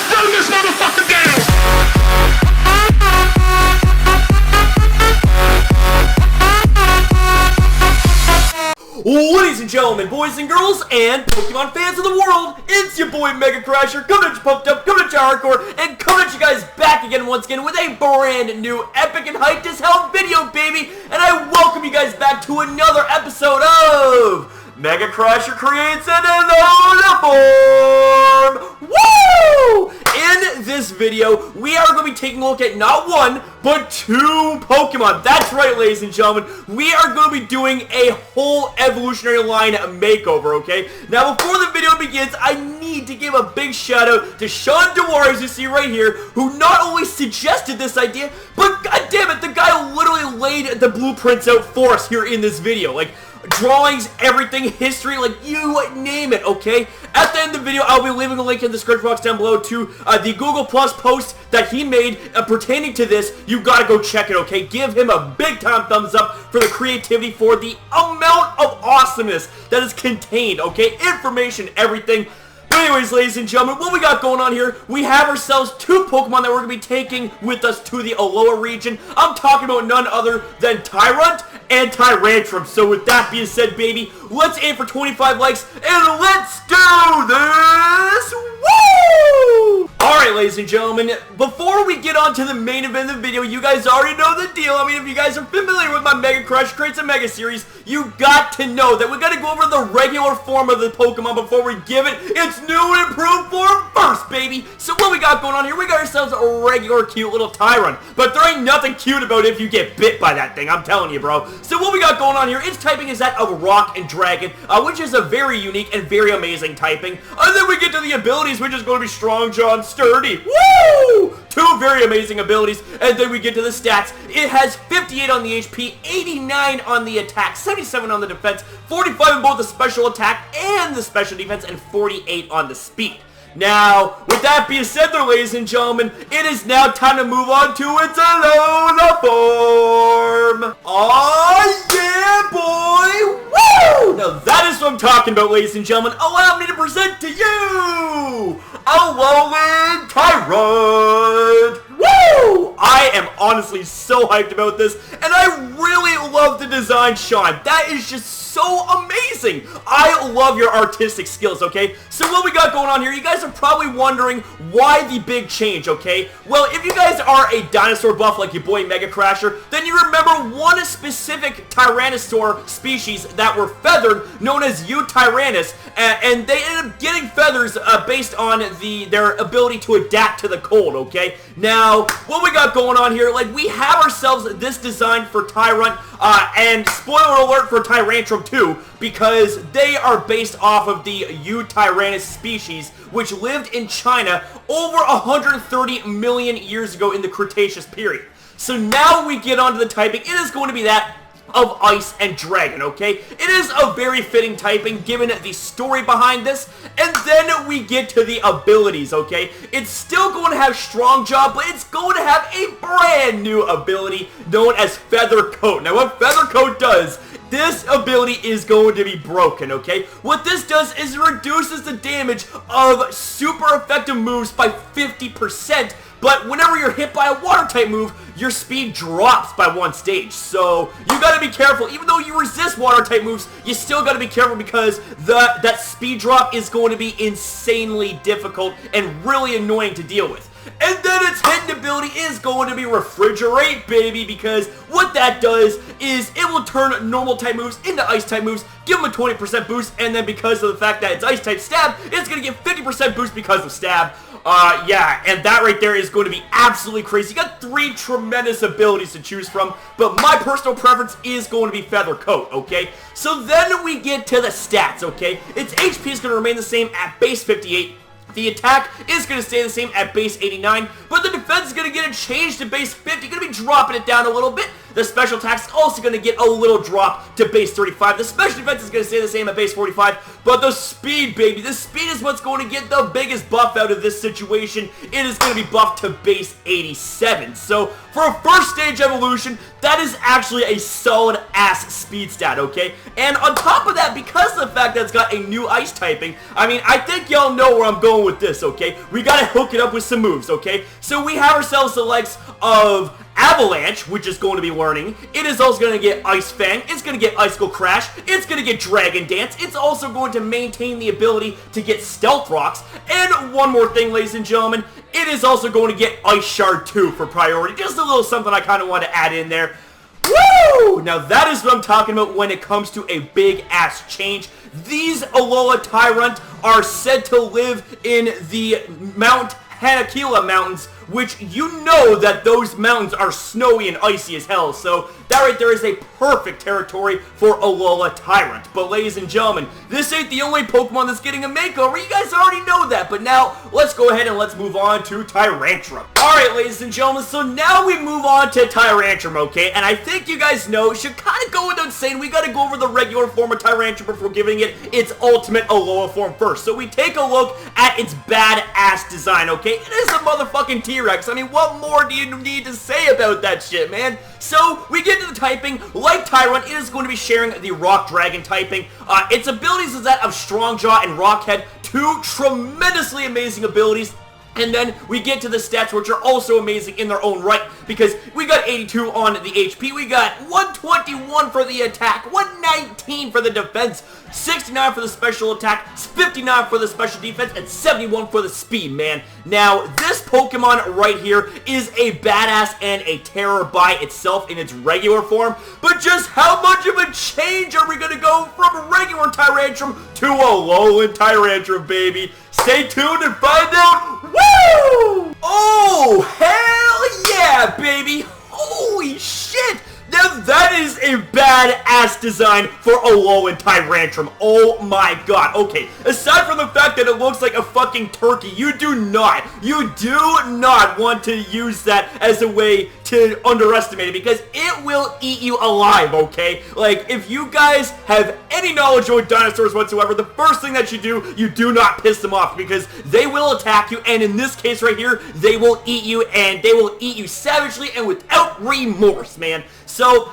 Slow this motherfucker down! Ladies and gentlemen, boys and girls, and Pokemon fans of the world, it's your boy MegaCrasher, coming at you pumped up, coming at you hardcore, and coming at you guys back again once again with a brand new epic and hyped as hell video, baby! And I welcome you guys back to another episode of MegaCrasher creates an Alolan Form! Woo! In this video, we are going to be taking a look at not one, but two Pokemon. That's right, ladies and gentlemen. We are going to be doing a whole evolutionary line makeover, okay? Now, before the video begins, I need to give a big shout out to Sean DeWar, as you see right here, who not only suggested this idea, but goddammit, the guy literally laid the blueprints out for us here in this video. Like, drawings, everything, history, like you name it, okay? At the end of the video, I'll be leaving a link in the description box down below to the Google Plus post that he made pertaining to this. You gotta go check it, okay? Give him a big time thumbs up for the creativity, for the amount of awesomeness that is contained, okay? Information, everything. But anyways, ladies and gentlemen, what we got going on here, we have ourselves two Pokemon that we're going to be taking with us to the Alola region. I'm talking about none other than Tyrunt and Tyrantrum. So with that being said, baby, let's aim for 25 likes, and let's do this! Woo! Alright, ladies and gentlemen, before we get on to the main event of the video, you guys already know the deal. I mean, if you guys are familiar with my MegaCrasher Creates a Mega series, you got to know that we got to go over the regular form of the Pokemon before we give it its new and improved form first, baby. So what we got going on here, we got ourselves a regular cute little Tyrunt, but there ain't nothing cute about it if you get bit by that thing, I'm telling you, bro. So what we got going on here, its typing is that of Rock and Dragon, which is a very unique and very amazing typing. And then we get to the abilities, which is going to be Strong Jaw and Sturdy. Woo! Two very amazing abilities. And then we get to the stats. It has 58 on the HP, 89 on the attack, 77 on the defense, 45 in both the special attack and the special defense, and 48 on the speed. Now, with that being said there, ladies and gentlemen, it is now time to move on to its Alolan Form. Oh yeah, boy! Woo! Now that is what I'm talking about, ladies and gentlemen. Allow me to present to you Alolan Tyrunt. Woo! I am honestly so hyped about this, and I really love the design, Sean. That is just so amazing. I love your artistic skills, okay? So what we got going on here, you guys are probably wondering why the big change, okay? Well, if you guys are a dinosaur buff like your boy MegaCrasher, then you remember one specific Tyrannosaur species that were feathered, known as Tyrannus, and they ended up getting feathers based on their ability to adapt to the cold, okay? Now, what we got going on here, like, we have ourselves this design for Tyrunt, and spoiler alert for Tyrantrum too, because they are based off of the Tyrannus species, which lived in China over 130 million years ago in the Cretaceous period. So now we get onto the typing. It is going to be that of Ice and Dragon, okay? It is a very fitting typing given the story behind this. And then we get to the abilities, okay? It's still going to have Strong Jaw, but it's going to have a brand new ability known as Feather Coat. Now what Feather Coat does, this ability is going to be broken, okay? What this does is it reduces the damage of super effective moves by 50%, but whenever you're hit by a water-type move, your speed drops by one stage. So you gotta be careful. Even though you resist water-type moves, you still gotta be careful because that speed drop is going to be insanely difficult and really annoying to deal with. And then its hidden ability is going to be Refrigerate, baby, because what that does is it will turn normal type moves into ice type moves, give them a 20% boost, and then because of the fact that it's ice type stab, it's going to get 50% boost because of stab. Yeah, and that right there is going to be absolutely crazy. You got three tremendous abilities to choose from, but my personal preference is going to be Feather Coat, okay? So then we get to the stats, okay? Its HP is going to remain the same at base 58. The attack is going to stay the same at base 89, but the defense is going to get a change to base 50, going to be dropping it down a little bit. The special attack is also going to get a little drop to base 35. The special defense is going to stay the same at base 45, but the speed, baby, the speed is what's going to get the biggest buff out of this situation. It is going to be buffed to base 87. So for a first stage evolution, that is actually a solid ass speed stat, okay? And on top of that, because of the fact that it's got a new ice typing, I mean, I think y'all know where I'm going with this, okay? We gotta hook it up with some moves, okay? So we have ourselves the likes of Avalanche, which is going to be learning. It is also going to get Ice Fang. It's going to get Icicle Crash. It's going to get Dragon Dance. It's also going to maintain the ability to get Stealth Rocks. And one more thing, ladies and gentlemen, it is also going to get Ice Shard 2 for priority. Just a little something I kind of want to add in there. Woo! Now that is what I'm talking about when it comes to a big-ass change. These Alolan Tyrant are said to live in the Mount Hanakila Mountains, which you know that those mountains are snowy and icy as hell, so that right there is a perfect territory for Alolan Tyrant. But ladies and gentlemen, this ain't the only Pokemon that's getting a makeover. You guys already know that, but now let's go ahead and let's move on to Tyrantrum. Alright, ladies and gentlemen, so now we move on to Tyrantrum, okay? And I think you guys know, it should kind of go without saying, we gotta go over the regular form of Tyrantrum before giving it its ultimate Alolan form first. So we take a look at its badass design, okay? It is a motherfucking T-Rex. I mean, what more do you need to say about that shit, man? So, we get to the typing. Like Tyrunt, it is going to be sharing the Rock Dragon typing. Its abilities is that of Strong Jaw and Rock Head, two tremendously amazing abilities. And then we get to the stats, which are also amazing in their own right, because we got 82 on the HP, we got 121 for the attack, 119 for the defense, 69 for the special attack, 59 for the special defense, and 71 for the speed, man. Now, this Pokemon right here is a badass and a terror by itself in its regular form, but just how much of a change are we going to go from regular Tyrantrum to Alolan Tyrantrum, baby? Stay tuned and find out. Woo! Oh, hell yeah, baby. Holy shit. Now that is a badass design for Alolan Tyrantrum. Oh my god. Okay, aside from the fact that it looks like a fucking turkey, you do not want to use that as a way to underestimate it, because it will eat you alive, okay? Like, if you guys have any knowledge of dinosaurs whatsoever, the first thing that you do not piss them off, because they will attack you, and in this case right here, they will eat you, and they will eat you savagely and without remorse, man. So,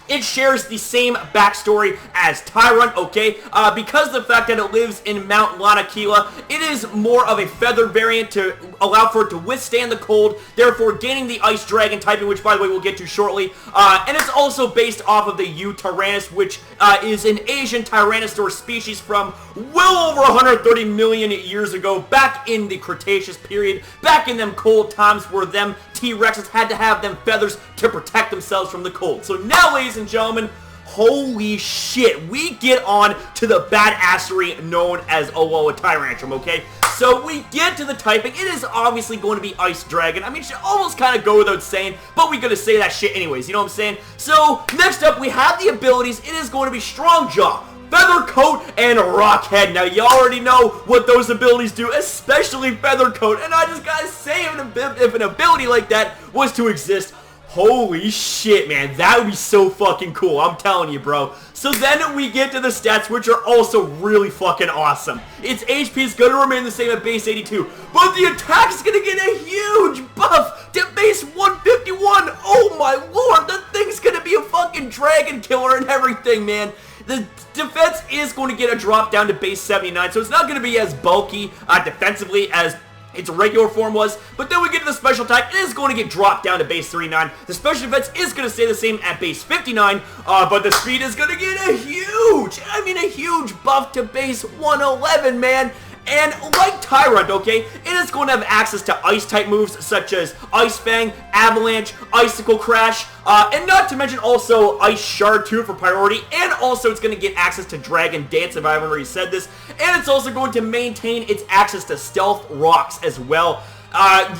it shares the same backstory as Tyrunt, okay? Because of the fact that it lives in Mount Lanakila, it is more of a feathered variant to allow for it to withstand the cold, therefore gaining the Ice Dragon typing, which by the way we'll get to shortly. And it's also based off of the U-Tyrannus, which is an Asian Tyrannosaur species from well over 130 million years ago, back in the Cretaceous period, back in them cold times where them T-Rexes had to have them feathers to protect themselves from the cold. So now, ladies and gentlemen, holy shit, we get on to the badassery known as Alolan Tyrantrum, okay? So we get to the typing. It is obviously going to be Ice Dragon. I mean, it should almost kind of go without saying, but we gotta say that shit anyways, you know what I'm saying? So, next up, we have the abilities. It is going to be Strong Jaw, Feather Coat, and Rock Head. Now, you already know what those abilities do, especially Feather Coat, and I just gotta say, if an ability like that was to exist, holy shit, man, that would be so fucking cool, I'm telling you, bro. So then we get to the stats, which are also really fucking awesome. Its HP is going to remain the same at base 82, but the attack is going to get a huge buff to base 151. Oh my lord, that thing's going to be a fucking dragon killer and everything, man. The defense is going to get a drop down to base 79, so it's not going to be as bulky defensively as its regular form was, but then we get to the special attack. It is going to get dropped down to base 39. The special defense is going to stay the same at base 59, but the speed is going to get a huge buff to base 111, man. And like Tyrunt, okay, it is going to have access to Ice-type moves such as Ice Fang, Avalanche, Icicle Crash, and not to mention also Ice Shard 2 for priority, and also it's going to get access to Dragon Dance if I haven't already said this, and it's also going to maintain its access to Stealth Rocks as well.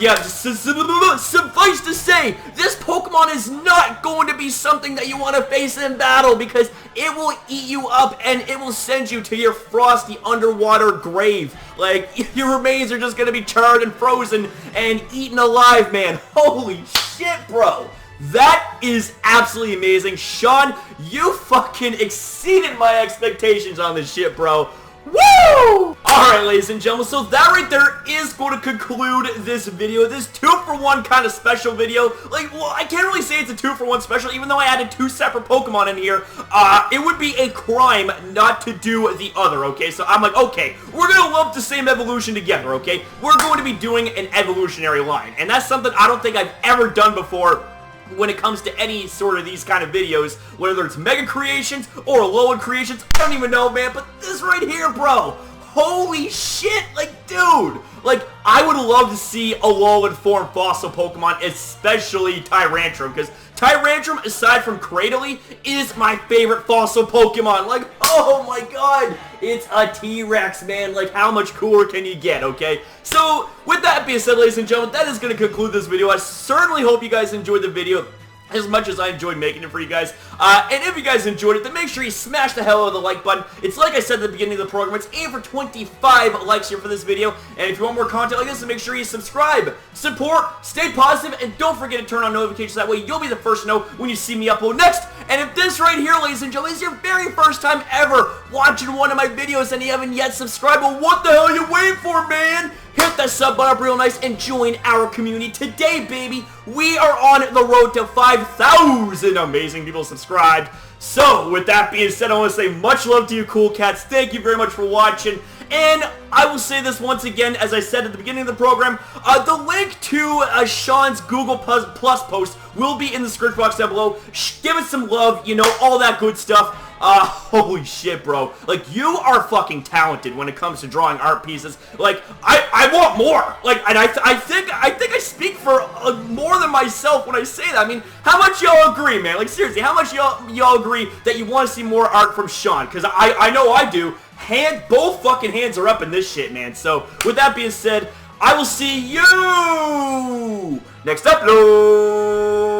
Yeah, suffice to say, this Pokemon is not going to be something that you want to face in battle, because it will eat you up and it will send you to your frosty underwater grave. Like, your remains are just going to be charred and frozen and eaten alive, man. Holy shit, bro. That is absolutely amazing. Sean, you fucking exceeded my expectations on this shit, bro. Woo! Alright, ladies and gentlemen, so that right there is going to conclude this video, this 2-for-1 kind of special video. Like, well, I can't really say it's a 2-for-1 special, even though I added 2 separate Pokemon in here. It would be a crime not to do the other, okay? So I'm like, okay, we're gonna lump the same evolution together, okay? We're going to be doing an evolutionary line, and that's something I don't think I've ever done before when it comes to any sort of these kind of videos, whether it's Mega Creations or Alolan Creations, I don't even know, man, but this right here, bro, holy shit, like, dude, like, I would love to see Alolan Form fossil Pokemon, especially Tyrantrum, because Tyrantrum, aside from Cradily, is my favorite fossil Pokemon. Like, oh my god, it's a T-Rex, man. Like, how much cooler can you get, okay? So, with that being said, ladies and gentlemen, that is going to conclude this video. I certainly hope you guys enjoyed the video as much as I enjoyed making it for you guys. And if you guys enjoyed it, then make sure you smash the hell out of the like button. It's like I said at the beginning of the program, it's aimed for 25 likes here for this video. And if you want more content like this, then make sure you subscribe, support, stay positive, and don't forget to turn on notifications. That way you'll be the first to know when you see me upload next. And if this right here, ladies and gentlemen, is your very first time ever watching one of my videos and you haven't yet subscribed, well, what the hell are you waiting for, man? Hit that sub button up real nice and join our community today, baby. We are on the road to 5,000 amazing people subscribed. So, with that being said, I want to say much love to you cool cats. Thank you very much for watching. And I will say this once again, as I said at the beginning of the program, the link to Sean's Google Plus post will be in the description box down below. Give it some love, you know, all that good stuff. Holy shit, bro. Like, you are fucking talented when it comes to drawing art pieces. Like, I want more. Like, and I think I speak for more than myself when I say that. I mean, how much y'all agree, man? Like, seriously, how much y'all agree that you want to see more art from Sean? Because I know I do. Both fucking hands are up in this shit, man. So, with that being said, I will see you next upload.